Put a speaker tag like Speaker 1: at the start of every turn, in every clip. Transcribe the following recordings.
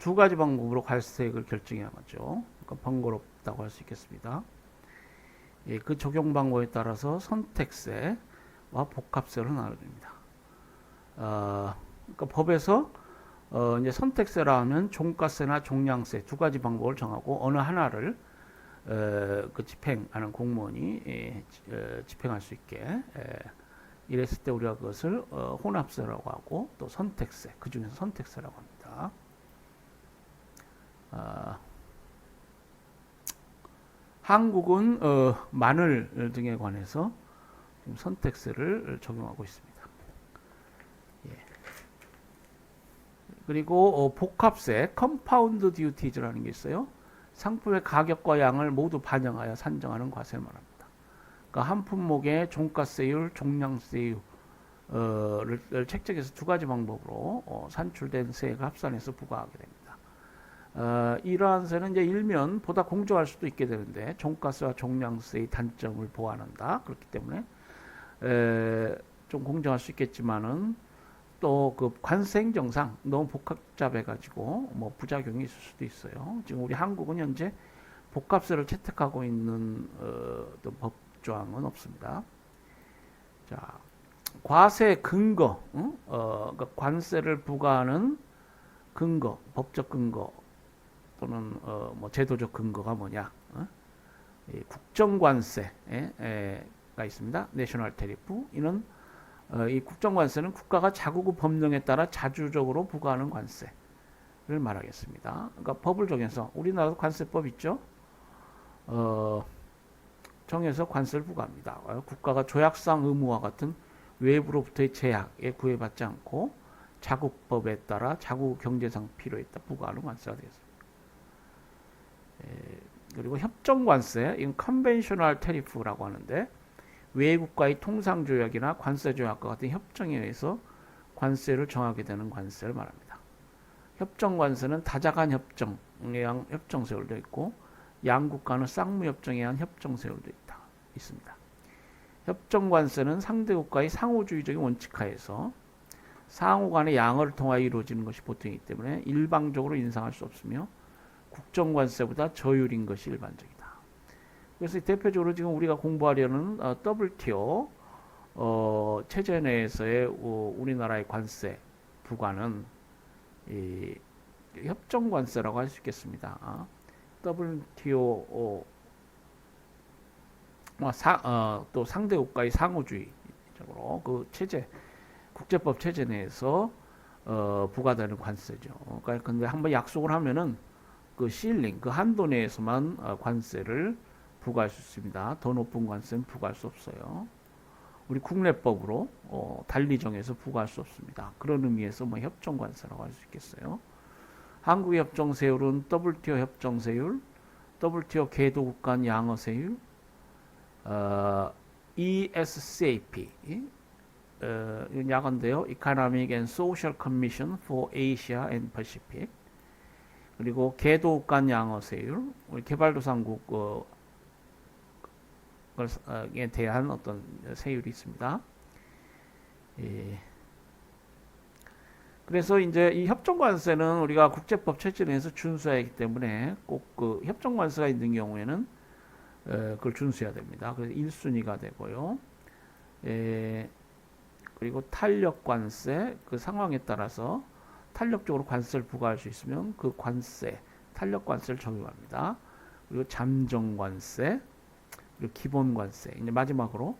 Speaker 1: 두 가지 방법으로 관세액을 결정해야죠. 그러니까 번거롭다고 할 수 있겠습니다. 예, 그 적용 방법에 따라서 선택세와 복합세로 나눠집니다. 그러니까 법에서 이제 선택세라 하면 종가세나 종량세 두 가지 방법을 정하고 어느 하나를 그 집행하는 공무원이 집행할 수 있게 이랬을 때 우리가 그것을 혼합세라고 하고 또 선택세, 그 중에서 선택세라고 합니다. 한국은 마늘 등에 관해서 지금 선택세를 적용하고 있습니다. 예. 그리고 복합세, 컴파운드 듀티즈라는 게 있어요. 상품의 가격과 양을 모두 반영하여 산정하는 과세를 말합니다. 그러니까 한 품목의 종가세율, 종량세율을 책정해서 두 가지 방법으로 산출된 세액을 합산해서 부과하게 됩니다. 이러한 세는 이제 일면 보다 공정할 수도 있게 되는데 종가세와 종량세의 단점을 보완한다. 그렇기 때문에 좀 공정할 수 있겠지만은 또 그 관세 행정상 너무 복잡해가지고 뭐 부작용이 있을 수도 있어요. 지금 우리 한국은 현재 복합세를 채택하고 있는 법조항은 없습니다. 자, 과세 근거, 그러니까 관세를 부과하는 근거, 법적 근거 또는 뭐 제도적 근거가 뭐냐? 국정관세가 있습니다. 내셔널 테리프. 이는 이 국정관세는 국가가 자국의 법령에 따라 자주적으로 부과하는 관세를 말하겠습니다. 그러니까 법을 정해서 우리나라도 관세법 있죠. 정해서 관세를 부과합니다. 국가가 조약상 의무와 같은 외부로부터의 제약에 구애받지 않고 자국법에 따라 자국 경제상 필요에 따라 부과하는 관세가 되겠습니다. 그리고 협정관세, 이건 컨벤셔널 테리프라고 하는데 외국과의 통상조약이나 관세조약과 같은 협정에 의해서 관세를 정하게 되는 관세를 말합니다. 협정관세는 다자간 협정에 의한 협정세율도 있고 양국 간의 쌍무협정에 의한 협정세율도 있습니다. 협정관세는 상대국과의 상호주의적인 원칙하에서 상호 간의 양어를 통하여 이루어지는 것이 보통이기 때문에 일방적으로 인상할 수 없으며 국정관세보다 저율인 것이 일반적이다. 그래서 대표적으로 지금 우리가 공부하려는 WTO 체제 내에서의 우리나라의 관세 부과는 이 협정관세라고 할 수 있겠습니다. WTO 또 상대국가의 상호주의적으로 그 체제 국제법 체제 내에서 부과되는 관세죠. 그러니까 근데 한번 약속을 하면은 그 실링 그 한도 내에서만 관세를 부과할 수 있습니다. 더 높은 관세는 부과할 수 없어요. 우리 국내법으로 달리 정해서 부과할 수 없습니다. 그런 의미에서 뭐 협정관세라고 할 수 있겠어요. 한국의 협정세율은 WTO 협정세율, WTO 개도국 간 양어세율, ESCAP 이건 약어인데요. Economic and Social Commission for Asia and Pacific. 그리고 개도국 간 양어세율, 우리 개발도상국에 대한 어떤 세율이 있습니다. 예. 그래서 이제 이 협정관세는 우리가 국제법 체제 내에서 준수해야 하기 때문에 꼭 그 협정관세가 있는 경우에는 그걸 준수해야 됩니다. 그래서 1순위가 되고요. 그리고 탄력관세, 그 상황에 따라서 탄력적으로 관세를 부과할 수 있으면 그 관세, 탄력관세를 적용합니다. 그리고 잠정관세, 그리고 기본관세, 이제 마지막으로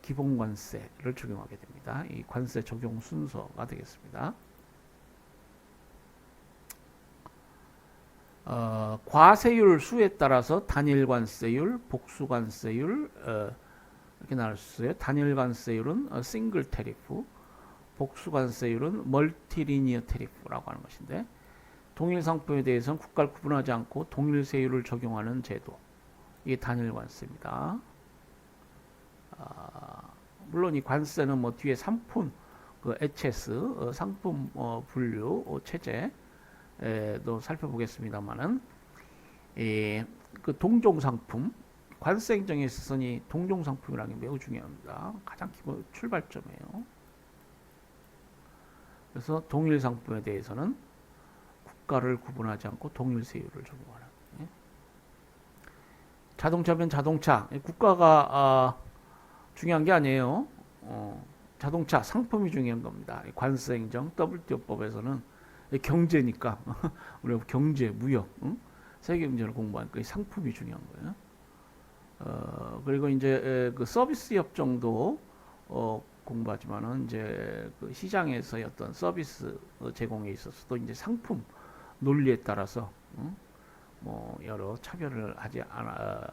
Speaker 1: 기본관세를 적용하게 됩니다. 이 관세 적용 순서가 되겠습니다. 과세율 수에 따라서 단일관세율, 복수관세율 이렇게 나눌 수 있어요. 단일관세율은 싱글 테리프, 복수관세율은 멀티리니어 테리프라고 하는 것인데 동일 상품에 대해서는 국가를 구분하지 않고 동일 세율을 적용하는 제도, 이게 단일관세입니다. 물론 이 관세는 뭐 뒤에 상품, 그 HS 상품 분류 체제도 살펴보겠습니다만은 그 동종상품 관세 행정에 있어서는 이 동종상품이라는 게 매우 중요합니다. 가장 기본 출발점이에요. 그래서 동일 상품에 대해서는 국가를 구분하지 않고 동일 세율을 적용하는. 예. 자동차면 자동차. 국가가 중요한 게 아니에요. 자동차 상품이 중요한 겁니다. 관세 행정 WTO법에서는 경제니까 우리가 경제, 무역, 세계 경제를 공부하니까 상품이 중요한 거예요. 그리고 이제 그 서비스 협정도 공부하지만은 이제 그 시장에서의 어떤 서비스 제공에 있어서도 이제 상품 논리에 따라서 뭐 여러 차별을 하지 않아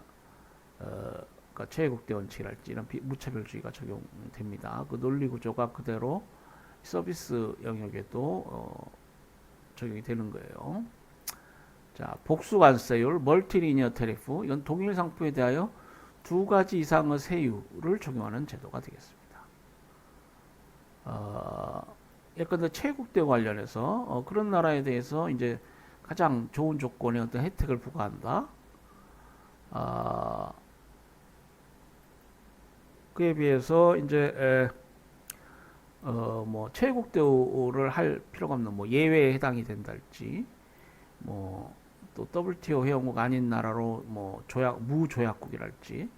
Speaker 1: 그러니까 최애국대 원칙이랄지 이런 무차별주의가 적용됩니다. 그 논리 구조가 그대로 서비스 영역에도 적용이 되는 거예요. 자, 복수관세율, 멀티리니어 테리프, 이건 동일 상품에 대하여 두 가지 이상의 세율을 적용하는 제도가 되겠습니다. 예컨대 최국대 관련해서 그런 나라에 대해서 이제 가장 좋은 조건의 어떤 혜택을 부과한다. 그에 비해서 이제 뭐 최국대우를 할 필요가 없는 뭐 예외에 해당이 된달지 뭐 또 WTO 회원국 아닌 나라로 뭐 무조약국이랄지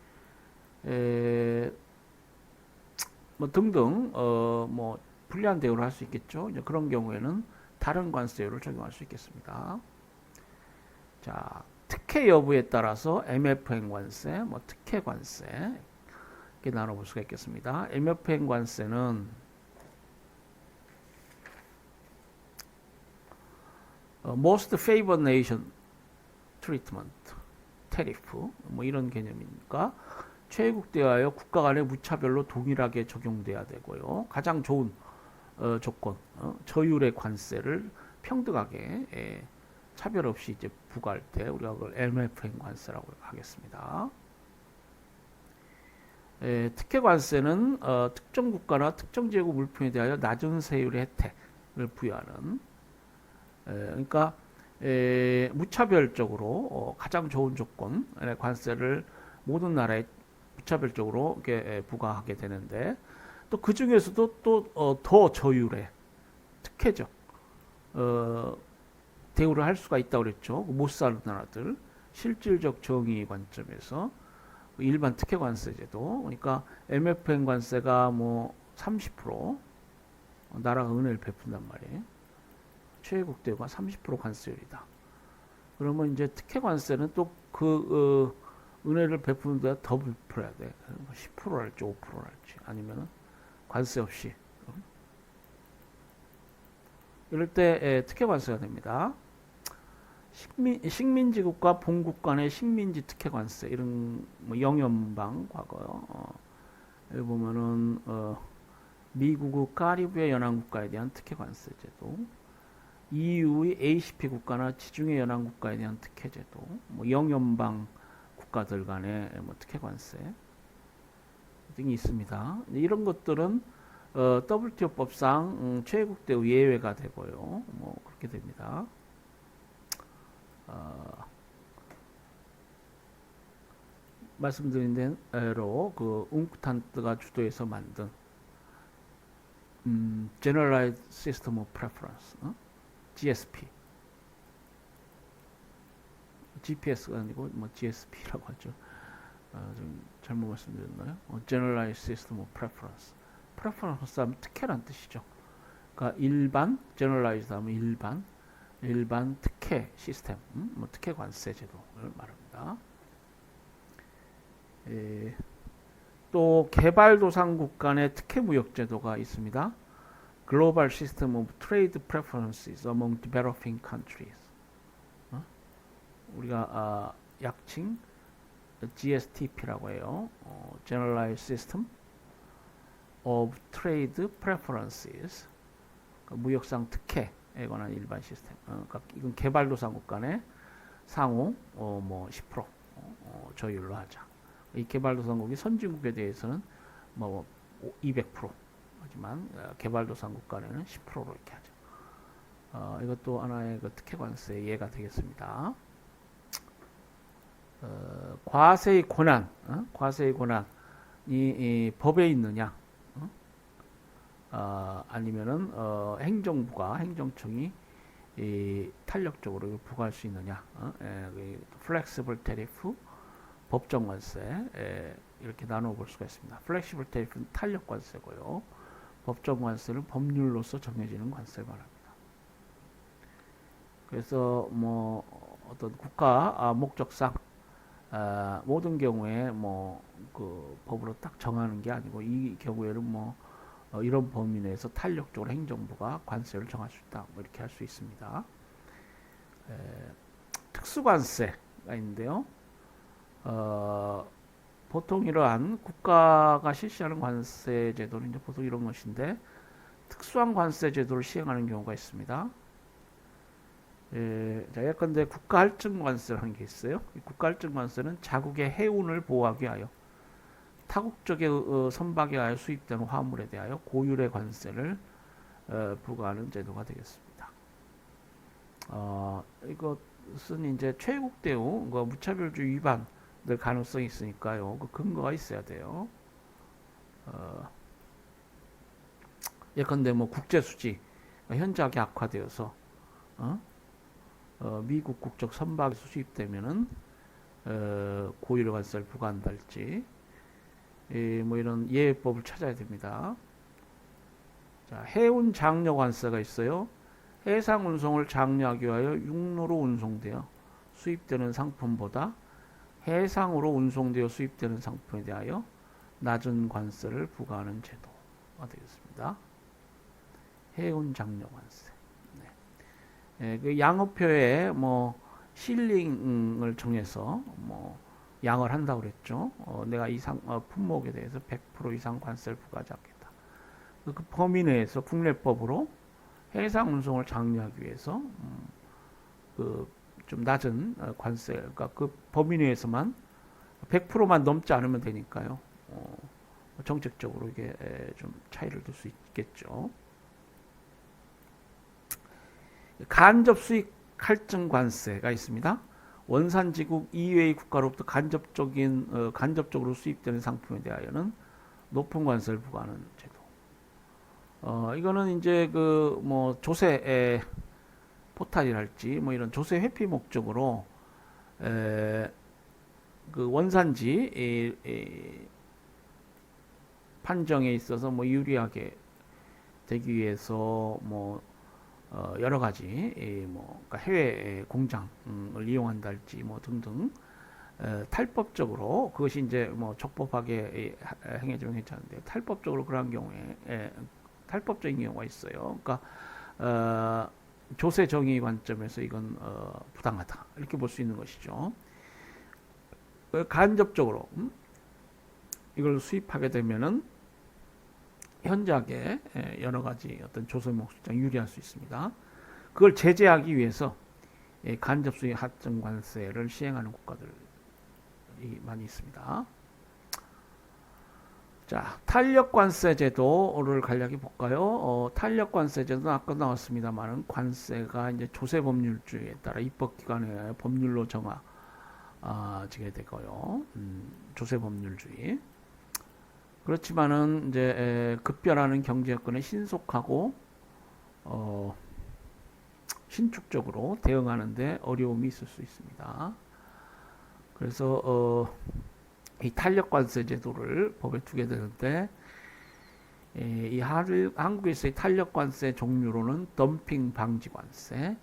Speaker 1: 뭐 등등 뭐 불리한 대우를 할 수 있겠죠. 이제 그런 경우에는 다른 관세율을 적용할 수 있겠습니다. 자, 특혜 여부에 따라서 MFN 관세, 뭐 특혜 관세 이렇게 나눠볼 수가 있겠습니다. MFN 관세는 Most Favored Nation Treatment, 테리프 뭐 이런 개념이니까 최애국대하여 국가 간의 무차별로 동일하게 적용돼야 되고요. 가장 좋은 조건, 저율의 관세를 평등하게 차별 없이 이제 부과할 때 우리가 그걸 MFN 관세라고 하겠습니다. 특혜 관세는 특정 국가나 특정 지역의 물품에 대하여 낮은 세율의 혜택을 부여하는 그러니까 무차별적으로 가장 좋은 조건의 관세를 모든 나라에 무차별적으로 이렇게 부과하게 되는데 또 그 중에서도 또 더 저율의 특혜적 대우를 할 수가 있다고 그랬죠. 못 사는 나라들 실질적 정의 관점에서 일반 특혜 관세제도 그러니까 MFN 관세가 뭐 30% 나라가 은혜를 베푼단 말이에요. 최애국대가 30% 관세율이다. 그러면 이제 특혜 관세는 또 그 은혜를 베푸는 데다 더 베풀어야 돼. 10%랄지 5%랄지 아니면 관세 없이. 이럴 때 특혜 관세가 됩니다. 식민지국과 본국 간의 식민지 특혜 관세 이런 뭐 영연방 과거 여기 보면은 미국의 카리브해 연안국가에 대한 특혜 관세 제도, EU의 ACP 국가나 지중해 연안 국가에 대한 특혜 제도, 뭐 영연방 국가들 간의 뭐 특혜 관세 등이 있습니다. 이런 것들은 WTO법상 최애국대 예외가 되고요. 뭐 그렇게 됩니다. 말씀드린 대로 그 웅크탄트가 주도해서 만든 Generalized System of Preference, GSP, GPS가 아니고 뭐 GSP라고 하죠. 좀 잘못 말씀드렸나요? Generalized System of Preference. Preference 하면 특혜란 뜻이죠. 그러니까 일반, Generalized 하면 일반 특혜 시스템, 뭐 특혜 관세 제도를 말합니다. 또 개발도상국 간의 특혜 무역 제도가 있습니다. Global System of Trade Preferences Among Developing Countries. 우리가 약칭 GSTP라고 해요. Generalized System of Trade Preferences. 그러니까 무역상 특혜에 관한 일반 시스템. 그러니까 이건 개발도상국 간의 상호 뭐 10% 저율로 하자. 이 개발도상국이 선진국에 대해서는 뭐 200% 하지만 개발도상국 간에는 10%로 이렇게 하죠. 이것도 하나의 그 특혜 관세 예가 되겠습니다. 과세의 권한, 과세의 권한이 이 법에 있느냐, 아니면은 행정부가 행정청이 이 탄력적으로 부과할 수 있느냐? 플렉시블 테리프, 법정 관세 이렇게 나누어 볼 수가 있습니다. 플렉시블 테리프는 탄력 관세고요. 법정 관세는 법률로서 정해지는 관세를 말합니다. 그래서 뭐 어떤 국가 목적상 모든 경우에 뭐 그 법으로 딱 정하는 게 아니고 이 경우에는 뭐 이런 범위 내에서 탄력적으로 행정부가 관세를 정할 수 있다. 뭐 이렇게 할 수 있습니다. 특수관세가 있는데요. 보통 이러한 국가가 실시하는 관세 제도는 이제 보통 이런 것인데 특수한 관세 제도를 시행하는 경우가 있습니다. 자, 예컨대 국가할증관세를 하는 게 있어요. 이 국가할증관세는 자국의 해운을 보호하기 위하여 타국 쪽의 선박에 의하여 수입되는 화물에 대하여 고율의 관세를 부과하는 제도가 되겠습니다. 이것은 이제 최국 대우 무차별주의 위반 될 가능성이 있으니까요. 그 근거가 있어야 돼요. 예컨대 뭐 국제수지 현저하게 악화되어서 미국 국적 선박에서 수입되면은 고율의 관세를 부과한달지 뭐 이런 예법을 찾아야 됩니다. 자, 해운 장려 관세가 있어요. 해상 운송을 장려하기 위하여 육로로 운송되어 수입되는 상품보다 해상으로 운송되어 수입되는 상품에 대하여 낮은 관세를 부과하는 제도가 되겠습니다. 해운 장려 관세. 그 양어표에 뭐 실링을 정해서 뭐 양을 한다고 그랬죠. 내가 이상 품목에 대해서 100% 이상 관세를 부과하지 않겠다. 그 범위 내에서 국내법으로 해상 운송을 장려하기 위해서 그 좀 낮은 관세, 그러니까 그 범위 내에서만 100%만 넘지 않으면 되니까요. 정책적으로 이게 좀 차이를 둘 수 있겠죠. 간접 수익 할증 관세가 있습니다. 원산지국 이외의 국가로부터 간접적으로 수입되는 상품에 대하여는 높은 관세를 부과하는 제도. 이거는 이제 그 뭐 조세 포탈이랄지 뭐 이런 조세 회피 목적으로 그 원산지 판정에 있어서 뭐 유리하게 되기 위해서 뭐 여러 가지 뭐 그러니까 해외 공장을 이용한달지 뭐 등등 탈법적으로 그것이 이제 뭐 적법하게 행해지면 괜찮은데 탈법적으로 그러한 경우에 탈법적인 경우가 있어요. 그러니까 조세 정의 관점에서 이건 부당하다 이렇게 볼 수 있는 것이죠. 간접적으로 이걸 수입하게 되면은 현저하게 여러 가지 어떤 조세 목적상 유리할 수 있습니다. 그걸 제재하기 위해서 간접 수입 할증 관세를 시행하는 국가들이 많이 있습니다. 자, 탄력관세 제도를 간략히 볼까요? 탄력관세 제도는 아까 나왔습니다만 관세가 이제 조세법률주의에 따라 입법기관의 법률로 정하지게 되고요. 조세법률주의. 그렇지만은 이제 급변하는 경제 여건에 신속하고 신축적으로 대응하는데 어려움이 있을 수 있습니다. 그래서 이 탄력관세 제도를 법에 두게 되는데 이 한국에서의 탄력관세 종류로는 덤핑 방지관세,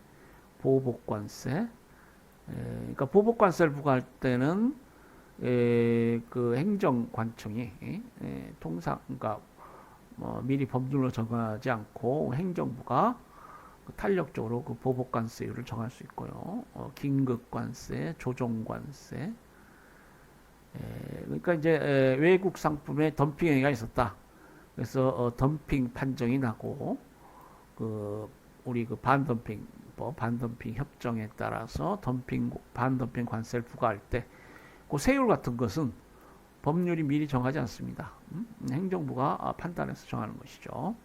Speaker 1: 보복관세, 그러니까 보복관세를 부과할 때는 그 행정관청이 통상 그러니까 뭐 미리 법률로 정하지 않고 행정부가 탄력적으로 그 보복관세율을 정할 수 있고요. 긴급관세, 조정관세. 그러니까 이제 외국 상품에 덤핑 행위가 있었다. 그래서 덤핑 판정이 나고 우리 그 반덤핑법, 반덤핑 협정에 따라서 반덤핑 관세를 부과할 때 그 세율 같은 것은 법률이 미리 정하지 않습니다. 행정부가 판단해서 정하는 것이죠.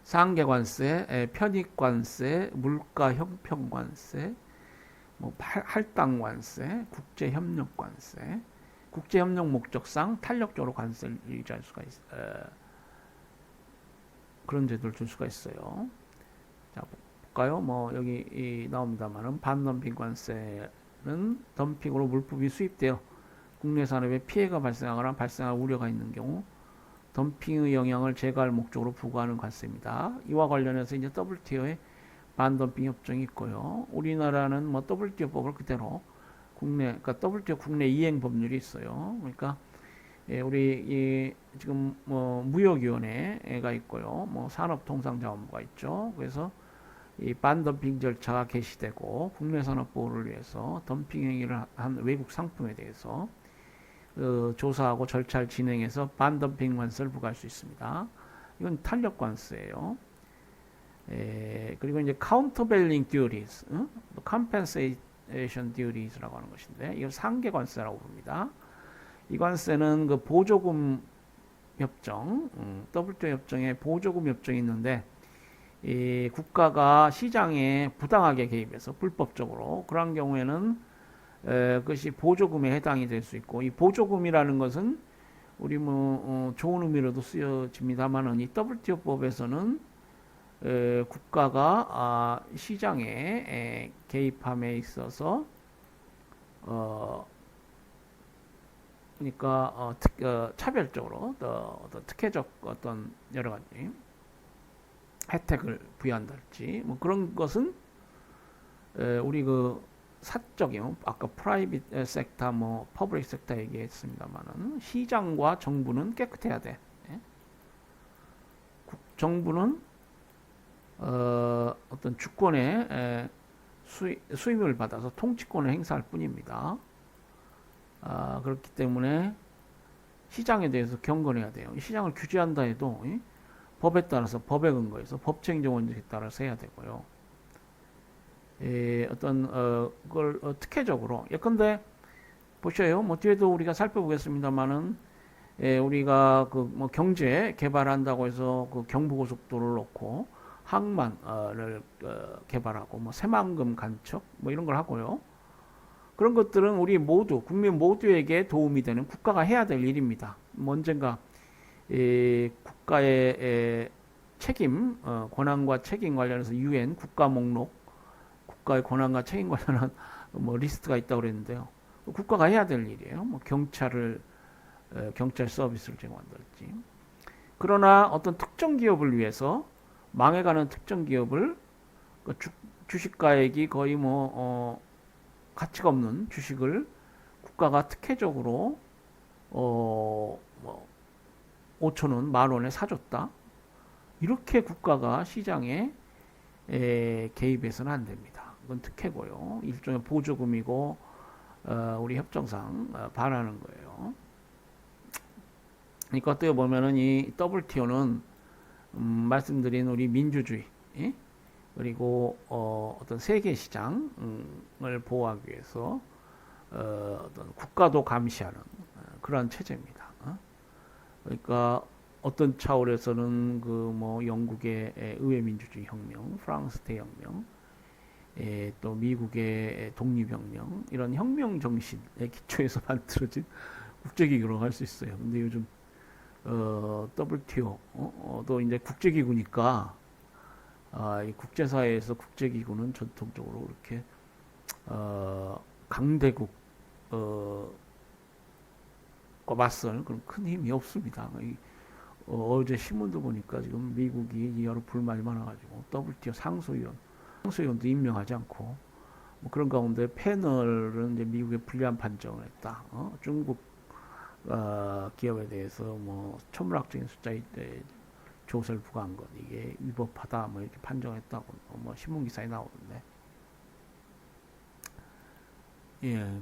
Speaker 1: 상계관세, 편익관세, 물가형평관세, 뭐 할당관세, 국제협력관세, 국제협력 목적상 탄력적으로 관세를 유지할 수가 그런 제도를 줄 수가 있어요. 자, 볼까요? 뭐 여기 나옵니다만은 반덤핑 관세는 덤핑으로 물품이 수입되어 국내 산업에 피해가 발생하거나 발생할 우려가 있는 경우 덤핑의 영향을 제거할 목적으로 부과하는 관세입니다. 이와 관련해서 이제 WTO에 반덤핑 협정이 있고요. 우리나라는 뭐 WTO법을 그대로 그러니까 WTO 국내 이행 법률이 있어요. 그러니까 우리 지금 뭐 무역위원회가 있고요. 뭐 산업통상자원부가 있죠. 그래서 이 반덤핑 절차가 개시되고 국내 산업 보호를 위해서 덤핑 행위를 한 외국 상품에 대해서 조사하고 절차를 진행해서 반덤핑 관세를 부과할 수 있습니다. 이건 탄력 관세예요. 그리고 이제 카운터밸링 듀티스, 컴펜세이션 듀티스라고 하는 것인데 이걸 상계 관세라고 부릅니다. 이 관세는 그 보조금 협정, WTO 협정에 보조금 협정이 있는데 이 국가가 시장에 부당하게 개입해서 불법적으로 그런 경우에는 그것이 보조금에 해당이 될 수 있고 이 보조금이라는 것은 우리 뭐 좋은 의미로도 쓰여집니다만은 이 WTO법에서는 국가가 시장에 개입함에 있어서 그러니까 차별적으로 어떤 특혜적 어떤 여러 가지 혜택을 부여한달지 뭐 그런 것은 우리 그 사적이요 아까 프라이빗 섹터 뭐 퍼블릭 섹터 얘기했습니다만은 시장과 정부는 깨끗해야 돼. 정부는 어떤 주권의 수임을 받아서 통치권을 행사할 뿐입니다. 그렇기 때문에 시장에 대해서 경건해야 돼요. 시장을 규제한다 해도 법에 따라서 법에 근거해서 법체행정 원칙에 따라서 해야 되고요. 어떤 그걸 특혜적으로 예컨대 보셔요. 뭐 뒤에도 우리가 살펴보겠습니다만은 우리가 그 뭐 경제 개발한다고 해서 그 경부고속도로를 놓고 항만을 개발하고 뭐 새만금 간척 뭐 이런 걸 하고요. 그런 것들은 우리 모두 국민 모두에게 도움이 되는 국가가 해야 될 일입니다. 뭐 언젠가 국가의 책임, 권한과 책임 관련해서 UN 국가 목록, 국가의 권한과 책임 관련한 뭐 리스트가 있다고 그랬는데요. 국가가 해야 될 일이에요. 뭐 경찰 서비스를 제공한다든지. 그러나 어떤 특정 기업을 위해서 망해가는 특정 기업을 주식가액이 거의 뭐 가치가 없는 주식을 국가가 특혜적으로 뭐 5천 원, 만 원에 사줬다. 이렇게 국가가 시장에 개입해서는 안 됩니다. 그건 특혜고요. 일종의 보조금이고 우리 협정상 반하는 거예요. 그러니까 어떻게 보면은 이 WTO는 말씀드린 우리 민주주의 그리고 어떤 세계 시장을 보호하기 위해서 어떤 국가도 감시하는 그러한 체제입니다. 그러니까 어떤 차원에서는 그 뭐 영국의 의회 민주주의 혁명, 프랑스 대혁명, 또 미국의 독립혁명 이런 혁명 정신의 기초에서 만들어진 국제기구라고 할 수 있어요. 근데 요즘 WTO도 이제 국제기구니까 이 국제사회에서 국제기구는 전통적으로 이렇게 강대국 맞설 그런 큰 힘이 없습니다. 어제 신문도 보니까 지금 미국이 여러 불만이 많아가지고 WTO 상소위원도 임명하지 않고 뭐 그런 가운데 패널은 이제 미국에 불리한 판정을 했다. 중국 기업에 대해서 뭐 천문학적인 숫자의 조세를 부과한 것 이게 위법하다 뭐 이렇게 판정했다고 뭐 신문 기사에 나오는데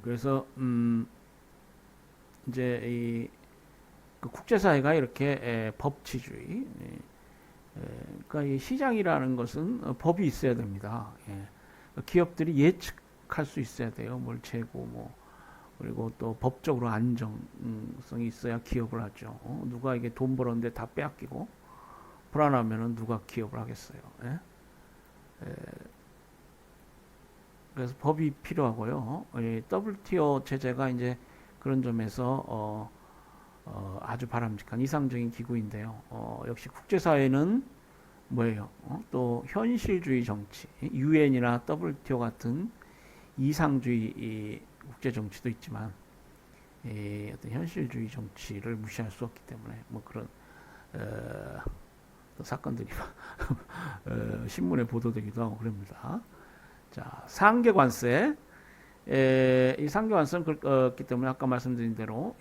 Speaker 1: 그래서 이제 이 그 국제사회가 이렇게 법치주의 그러니까 이 시장이라는 것은 법이 있어야 됩니다. 기업들이 예측할 수 있어야 돼요. 뭘 재고 뭐 그리고 또 법적으로 안정성이 있어야 기업을 하죠. 누가 이게 돈 벌었는데 다 빼앗기고 불안하면은 누가 기업을 하겠어요. 그래서 법이 필요하고요. WTO 체제가 이제 그런 점에서 아주 바람직한 이상적인 기구인데요. 역시 국제사회는 뭐예요? 또 현실주의 정치, 유엔이나 WTO 같은 이상주의 국제 정치도 있지만 어떤 현실주의 정치를 무시할 수 없기 때문에 뭐 그런 사건들이 신문에 보도되기도 하고 그럽니다. 자, 상계관세. 이 상계관세는 그렇기 때문에 아까 말씀드린 대로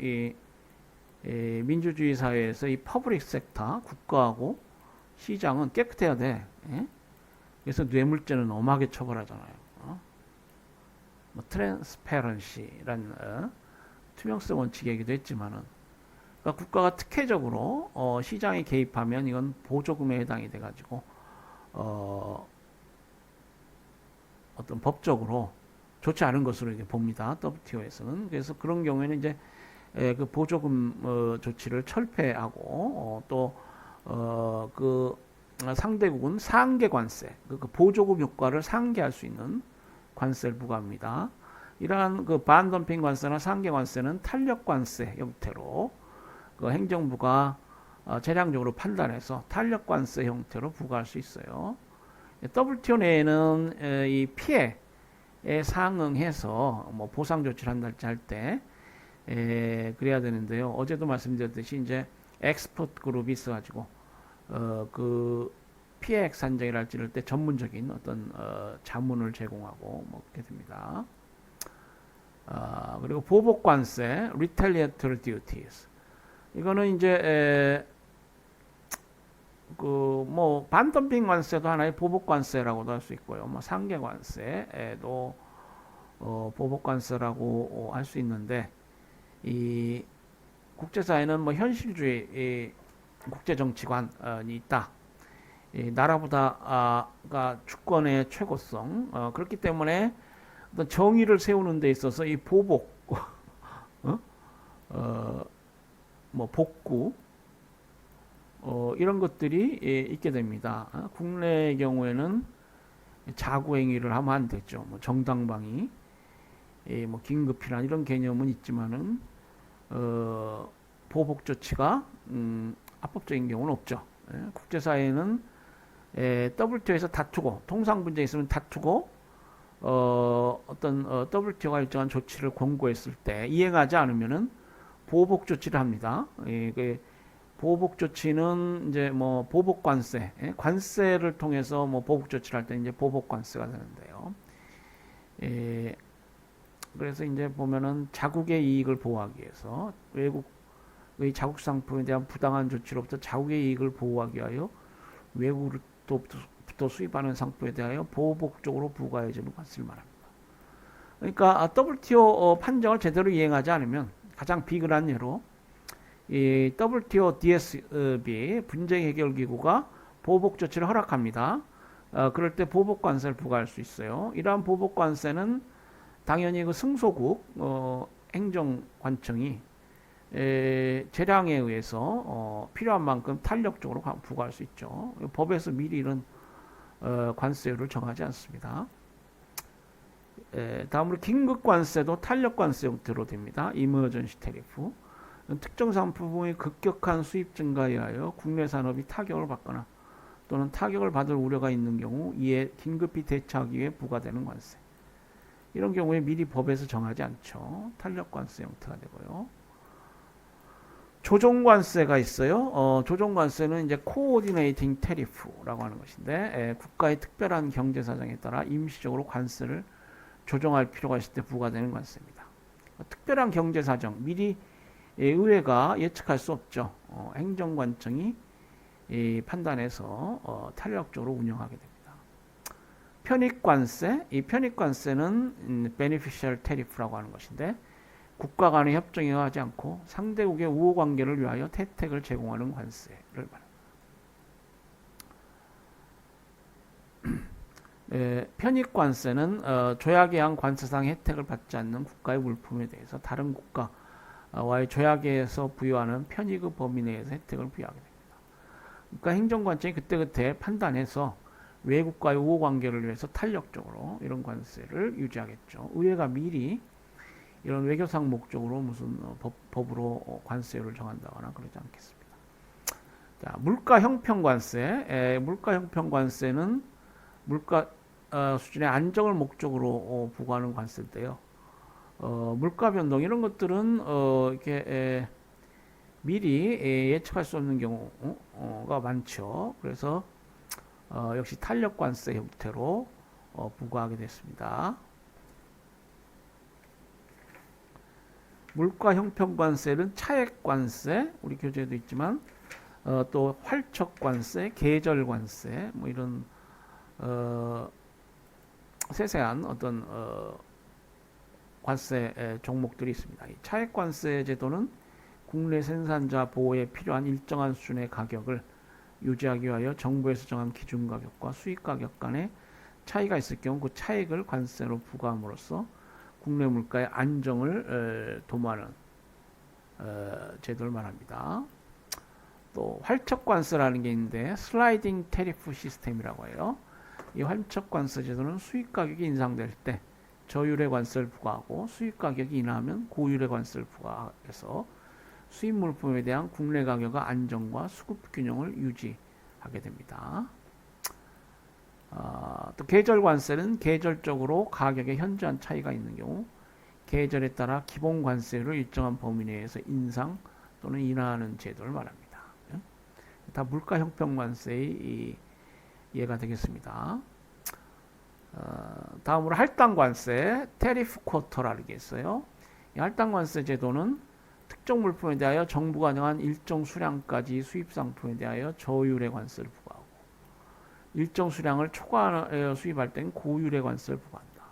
Speaker 1: 민주주의 사회에서 이 퍼블릭 섹터, 국가하고 시장은 깨끗해야 돼. 예? 그래서 뇌물죄는 엄하게 처벌하잖아요. 뭐 트랜스페런시란 투명성 원칙 얘기도 했지만은 그러니까 국가가 특혜적으로 시장에 개입하면 이건 보조금에 해당이 돼가지고 어떤 법적으로 좋지 않은 것으로 이제 봅니다. WTO에서는. 그래서 그런 경우에는 이제 그 보조금 조치를 철폐하고 그 상대국은 상계 관세, 그 보조금 효과를 상계할 수 있는 관세를 부과합니다. 이러한 그 반덤핑 관세나 상계 관세는 탄력 관세 형태로 그 행정부가 재량적으로 판단해서 탄력 관세 형태로 부과할 수 있어요. WTO 내에는 이 피해에 상응해서 뭐 보상 조치를 한달지 할 때 그래야 되는데요. 어제도 말씀드렸듯이 이제 엑스포트 그룹이 있어가지고 그 피해액 산정이랄지 이럴 때 전문적인 어떤 자문을 제공하고 뭐 그렇게 됩니다. 그리고 보복 관세, retaliatory duties. 이거는 이제 그 뭐 반덤핑 관세도 하나의 보복 관세라고도 할 수 있고요. 뭐 상계 관세도 보복 관세라고 할 수 있는데 이 국제사회는 뭐 현실주의 국제 정치관이 있다. 이 나라보다가 주권의 최고성 그렇기 때문에 어떤 정의를 세우는 데 있어서 이 보복 뭐 복구 이런 것들이 있게 됩니다. 국내의 경우에는 자구 행위를 하면 안 되죠. 뭐 정당방위, 뭐 긴급이란 이런 개념은 있지만은 보복 조치가 합법적인 경우는 없죠. 국제사회는 WTO에서 다투고 통상 문제 있으면 다투고 어떤 WTO가 일정한 조치를 권고했을 때 이행하지 않으면은 보복 조치를 합니다. 그 보복 조치는 이제 뭐 보복 관세, 관세를 통해서 뭐 보복 조치를 할 때 이제 보복 관세가 되는데요. 그래서 이제 보면은 자국의 이익을 보호하기 위해서 외국의 자국 상품에 대한 부당한 조치로부터 자국의 이익을 보호하기 위하여 외국으로부터 수입하는 상품에 대하여 보복적으로 부과해주는 관세를 말합니다. 그러니까 WTO 판정을 제대로 이행하지 않으면 가장 비근한 예로 이 WTO DSB 분쟁 해결 기구가 보복 조치를 허락합니다. 그럴 때 보복 관세를 부과할 수 있어요. 이러한 보복 관세는 당연히 그 승소국 행정관청이 재량에 의해서 필요한 만큼 탄력적으로 부과할 수 있죠. 법에서 미리 이런 관세율을 정하지 않습니다. 다음으로 긴급 관세도 탄력 관세 형태로 됩니다. 이머전시 테리프. 특정 상품의 급격한 수입 증가에 의하여 국내 산업이 타격을 받거나 또는 타격을 받을 우려가 있는 경우 이에 긴급히 대처하기 위해 부과되는 관세. 이런 경우에 미리 법에서 정하지 않죠. 탄력 관세 형태가 되고요. 조정 관세가 있어요. 조정 관세는 이제 코오디네이팅 테리프라고 하는 것인데 국가의 특별한 경제 사정에 따라 임시적으로 관세를 조정할 필요가 있을 때 부과되는 관세입니다. 특별한 경제 사정 미리 의회가 예측할 수 없죠. 행정관청이 판단해서 탄력적으로 운영하게 됩니다. 편익관세, 이 편익관세는 beneficial tariff라고 하는 것인데 국가 간의 협정에 의하지 않고 상대국의 우호관계를 위하여 혜택을 제공하는 관세를 말합니다. 편익관세는 조약에 의한 관세상 혜택을 받지 않는 국가의 물품에 대해서 다른 국가와의 조약에서 부여하는 편익의 범위 내에서 혜택을 부여하게 됩니다. 그러니까 행정관청이 그때그때 판단해서 외국과의 우호관계를 위해서 탄력적으로 이런 관세를 유지하겠죠. 의회가 미리 이런 외교상 목적으로 무슨 법으로 관세율을 정한다거나 그러지 않겠습니다. 자, 물가 형평관세. 물가 형평관세는 물가 수준의 안정을 목적으로 부과하는 관세인데요. 물가 변동 이런 것들은 이렇게 미리 예측할 수 없는 경우가 많죠. 그래서 역시 탄력관세 형태로 부과하게 됐습니다. 물가 형평관세는 차액관세, 우리 교재에도 있지만 또 활척관세, 계절관세 뭐 이런 세세한 어떤 관세 종목들이 있습니다. 이 차액관세 제도는 국내 생산자 보호에 필요한 일정한 수준의 가격을 유지하기 위하여 정부에서 정한 기준 가격과 수입 가격 간의 차이가 있을 경우 그 차액을 관세로 부과함으로써 국내 물가의 안정을 도모하는 제도를 말합니다. 또 활척관세라는 게 있는데 슬라이딩 테리프 시스템이라고 해요. 이 활척관세 제도는 수입 가격이 인상될 때 저율의 관세를 부과하고 수입 가격이 인하하면 고율의 관세를 부과해서 수입 물품에 대한 국내 가격의 안정과 수급 균형을 유지하게 됩니다. 또 계절 관세는 계절적으로 가격에 현저한 차이가 있는 경우 계절에 따라 기본 관세를 일정한 범위 내에서 인상 또는 인하하는 제도를 말합니다. 다 물가 형평 관세의 예가 되겠습니다. 다음으로 할당 관세, 테리프 쿼터라는 게 있어요. 이 할당 관세 제도는 특정 물품에 대하여 정부가 정한 일정 수량까지 수입 상품에 대하여 저율의 관세를 부과하고 일정 수량을 초과하여 수입할 때는 고율의 관세를 부과한다.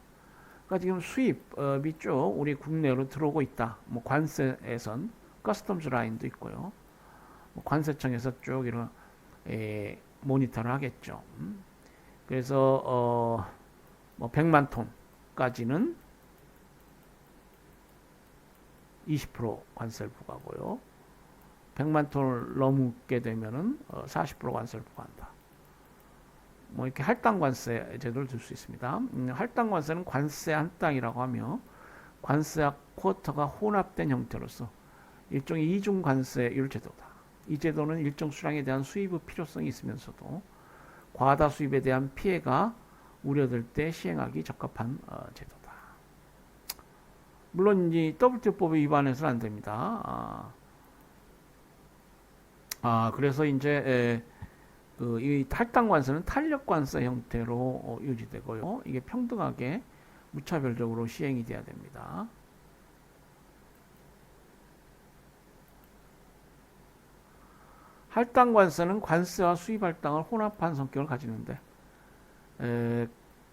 Speaker 1: 그러니까 지금 수입이 쭉 우리 국내로 들어오고 있다. 뭐 관세에선 커스텀즈 라인도 있고요. 뭐 관세청에서 쭉 이런 모니터를 하겠죠. 그래서 뭐 100만 톤까지는 20% 관세를 부과하고요. 100만 톤을 넘게 되면은 40% 관세를 부과한다. 뭐 이렇게 할당 관세 제도를 들 수 있습니다. 할당 관세는 관세 한 땅이라고 하며 관세와 쿼터가 혼합된 형태로서 일종의 이중 관세율 제도다. 이 제도는 일정 수량에 대한 수입의 필요성이 있으면서도 과다 수입에 대한 피해가 우려될 때 시행하기 적합한 제도다. 물론 이 WTO법에 위반해서는 안 됩니다. 그래서 이제 이 할당 관세는 탄력 관세 형태로 유지되고요. 이게 평등하게 무차별적으로 시행이 돼야 됩니다. 할당 관세는 관세와 수입 할당을 혼합한 성격을 가지는데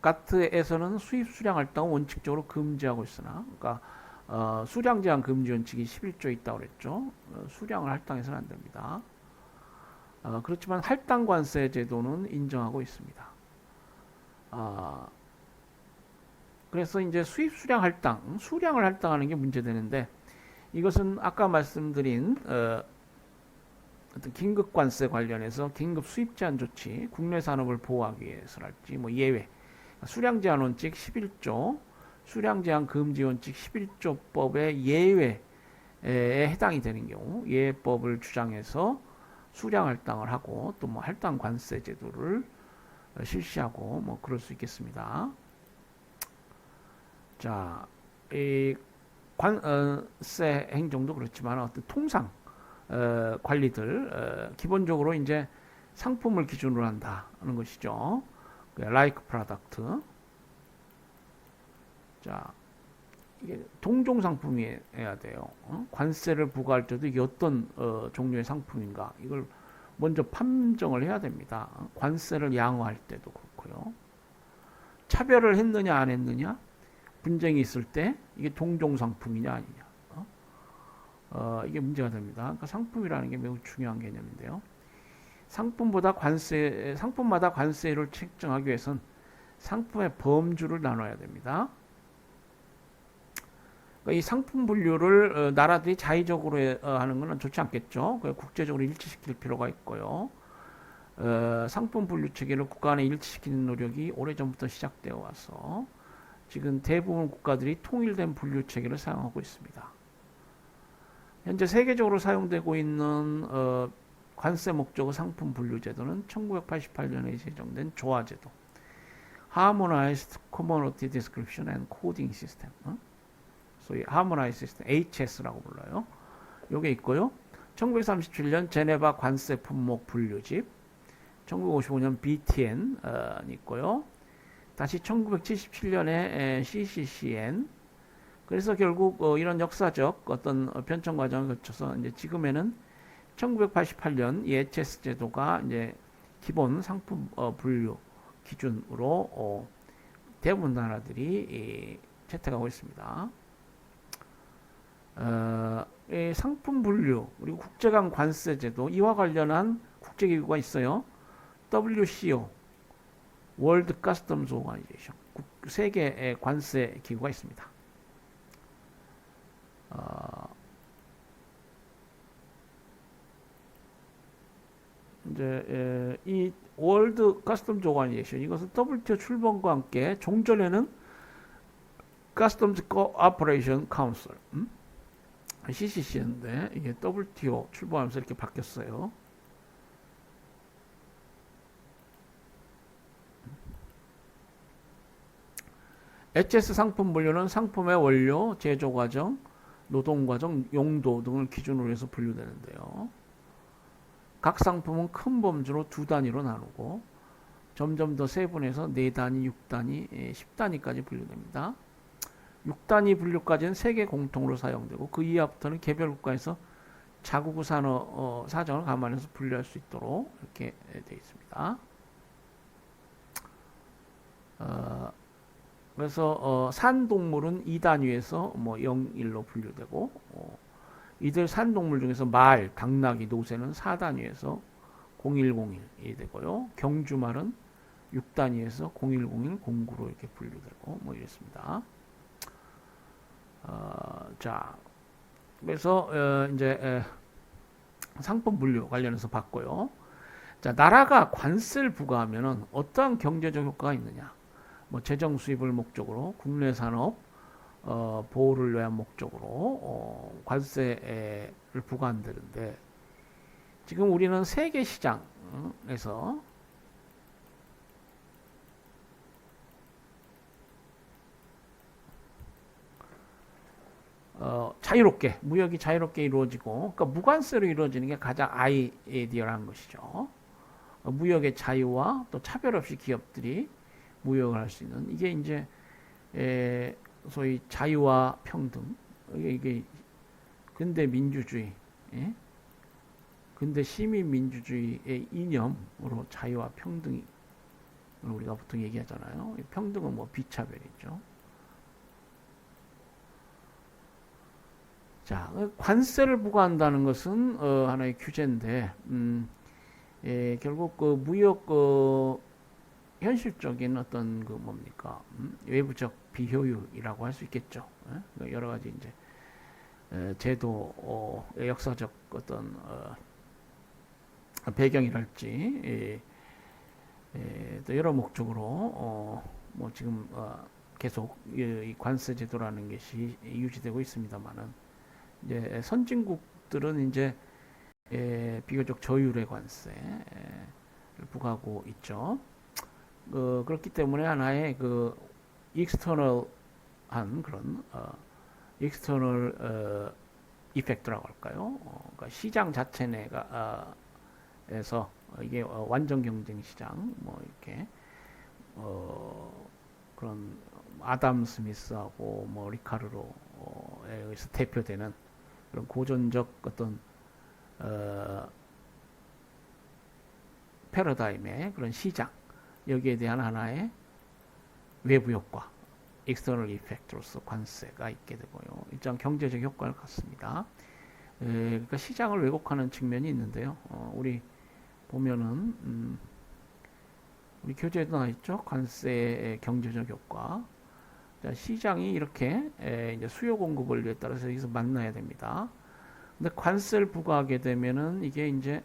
Speaker 1: 가트에서는 수입 수량 할당은 원칙적으로 금지하고 있으나 그러니까 수량 제한 금지 원칙이 11조에 있다고 그랬죠. 수량을 할당해서는 안 됩니다. 그렇지만 할당 관세 제도는 인정하고 있습니다. 그래서 이제 수입 수량 할당, 수량을 할당하는 게 문제되는데 이것은 아까 말씀드린 어떤 긴급 관세 관련해서 긴급 수입 제한 조치, 국내 산업을 보호하기 위해서랄지 뭐 예외, 수량 제한 원칙 11조, 수량 제한 금지 원칙 11조법의 예외에 해당이 되는 경우 예외법을 주장해서 수량 할당을 하고 또 뭐 할당 관세 제도를 실시하고 뭐 그럴 수 있겠습니다. 자, 이 관세 행정도 그렇지만 어떤 통상 관리들 기본적으로 이제 상품을 기준으로 한다는 것이죠. like product. 자, 이게 동종 상품이어야 돼요. 관세를 부과할 때도 이게 어떤 종류의 상품인가 이걸 먼저 판정을 해야 됩니다. 관세를 양호할 때도 그렇고요. 차별을 했느냐 안 했느냐 분쟁이 있을 때 이게 동종 상품이냐 아니냐 이게 문제가 됩니다. 그러니까 상품이라는 게 매우 중요한 개념인데요. 상품마다 관세를 책정하기 위해선 상품의 범주를 나눠야 됩니다. 그러니까 이 상품 분류를 나라들이 자의적으로 하는 것은 좋지 않겠죠. 국제적으로 일치시킬 필요가 있고요. 상품 분류 체계를 국가 간에 일치시키는 노력이 오래전부터 시작되어 와서 지금 대부분 국가들이 통일된 분류 체계를 사용하고 있습니다. 현재 세계적으로 사용되고 있는 관세 목적의 상품 분류 제도는 1988년에 제정된 조화 제도. Harmonized Commodity Description and Coding System. 소위 Harmonized System, HS라고 불러요. 요게 있고요. 1937년 제네바 관세 품목 분류집, 1955년 BTN 있고요. 다시 1977년에 CCCN. 그래서 결국 이런 역사적 어떤 변천 과정을 거쳐서 이제 지금에는 1988년 EHS 제도가 이제 기본 상품 분류 기준으로 대부분 나라들이 채택하고 있습니다. 상품 분류 그리고 국제간 관세 제도 이와 관련한 국제기구가 있어요. WCO 월드 카스텀스 오가니제이션 세계 관세 기구가 있습니다. 이제 이 월드 카스텀즈 오가니제이션 이것은 WTO 출범과 함께 종전에는 카스텀즈 코퍼레이션 카운슬 CCC인데 이게 WTO 출범하면서 이렇게 바뀌었어요. HS 상품 분류는 상품의 원료, 제조 과정, 노동 과정, 용도 등을 기준으로 해서 분류되는데요. 각 상품은 큰 범주로 두 단위로 나누고 점점 더 세분해서 4단위, 6단위, 10단위까지 분류됩니다. 6단위 분류까지는 세계 공통으로 사용되고 그 이하부터는 개별 국가에서 자국의 산업 사정을 감안해서 분류할 수 있도록 이렇게 되어 있습니다. 그래서 산동물은 2단위에서 뭐 0, 1로 분류되고 이들 산동물 중에서 말, 당나귀, 노새는 4단위에서 0101이 되고요. 경주말은 6단위에서 0101, 09로 이렇게 분류되고 뭐 이랬습니다. 자, 그래서 이제 상품 분류 관련해서 봤고요. 자, 나라가 관세를 부과하면은 어떠한 경제적 효과가 있느냐? 뭐 재정 수입을 목적으로 국내 산업 보호를 위한 목적으로 관세를 부과한다는데 지금 우리는 세계 시장에서 자유롭게 무역이 자유롭게 이루어지고 그러니까 무관세로 이루어지는 게 가장 아이디어한 것이죠. 무역의 자유와 또 차별 없이 기업들이 무역을 할 수 있는 이게 이제 소위 자유와 평등 이게 근대 민주주의 근대 시민민주주의의 이념으로 자유와 평등이 우리가 보통 얘기하잖아요. 평등은 뭐 비차별이죠. 자, 관세를 부과한다는 것은 하나의 규제인데 결국 그 무역 현실적인 어떤 그 뭡니까 외부적 비효율이라고 할 수 있겠죠. 여러 가지 이제 제도의 역사적 어떤 배경이랄지 또 여러 목적으로 뭐 지금 계속 이 관세 제도라는 것이 유지되고 있습니다만은 이제 선진국들은 이제 비교적 저율의 관세를 부과하고 있죠. 그렇기 때문에 하나의 그 익스터널한 그런 익스터널 이펙트라고 할까요? 그러니까 시장 자체 내가 에서 이게 완전 경쟁 시장 뭐 이렇게 그런 아담 스미스하고 뭐 리카르로에 의해서 대표되는 그런 고전적 어떤 패러다임의 그런 시장 여기에 대한 하나의 외부 효과 익스터널 이펙트로서 관세가 있게 되고요. 일정 경제적 효과를 갖습니다. 그러니까 시장을 왜곡하는 측면이 있는데요. 우리 보면은 우리 교재에도 나와 있죠. 관세의 경제적 효과. 자, 시장이 이렇게 이제 수요 공급 원리에 따라서 여기서 만나야 됩니다. 근데 관세를 부과하게 되면은 이게 이제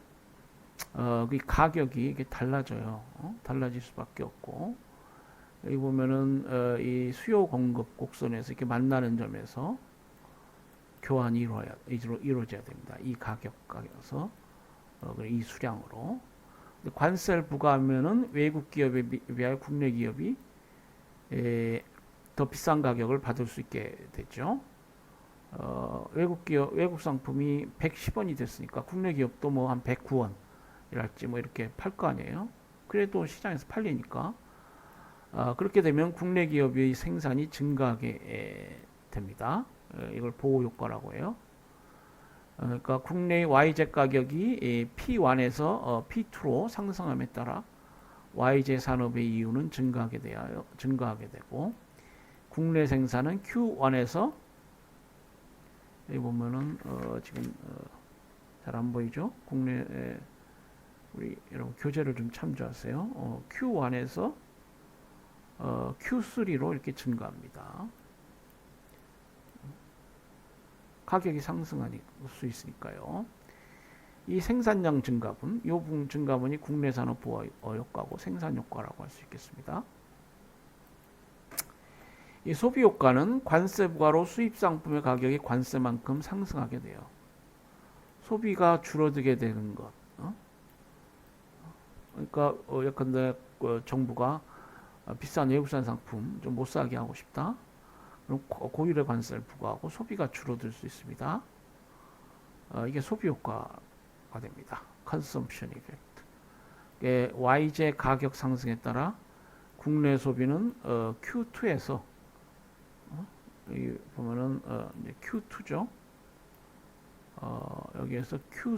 Speaker 1: 그 가격이 이게 달라져요. 달라질 수밖에 없고 여기 보면은 이 수요 공급 곡선에서 이렇게 만나는 점에서 교환이 이루어져야 됩니다. 이 가격에서 이 수량으로. 관세를 부과하면은 외국 기업에 비하여 국내 기업이 더 비싼 가격을 받을 수 있게 되죠. 외국 상품이 110원이 됐으니까 국내 기업도 뭐 한 109원이랄지 뭐 이렇게 팔 거 아니에요. 그래도 시장에서 팔리니까. 그렇게 되면 국내 기업의 생산이 증가하게 됩니다. 이걸 보호 효과라고 해요. 그러니까 국내 YZ 가격이 P1에서 P2로 상승함에 따라 YZ 산업의 이윤은 증가하게 되고, 국내 생산은 Q1에서 여기 보면은 지금 잘 안 보이죠? 국내 우리 여러분 교재를 좀 참조하세요. Q1에서 Q3로 이렇게 증가합니다. 가격이 상승할 수 있으니까요. 이 생산량 증가분, 이 증가분이 국내 산업 보호 효과고 생산 효과라고 할 수 있겠습니다. 이 소비 효과는 관세 부과로 수입 상품의 가격이 관세만큼 상승하게 돼요. 소비가 줄어들게 되는 것. 그러니까 예컨대 정부가 비싼 외국산 상품 좀 못 사게 하고 싶다. 그럼 고율의 관세를 부과하고 소비가 줄어들 수 있습니다. 이게 소비 효과가 됩니다. Consumption Effect. YJ 가격 상승에 따라 국내 소비는 Q2에서 여기 보면은 Q2죠. 여기에서 Q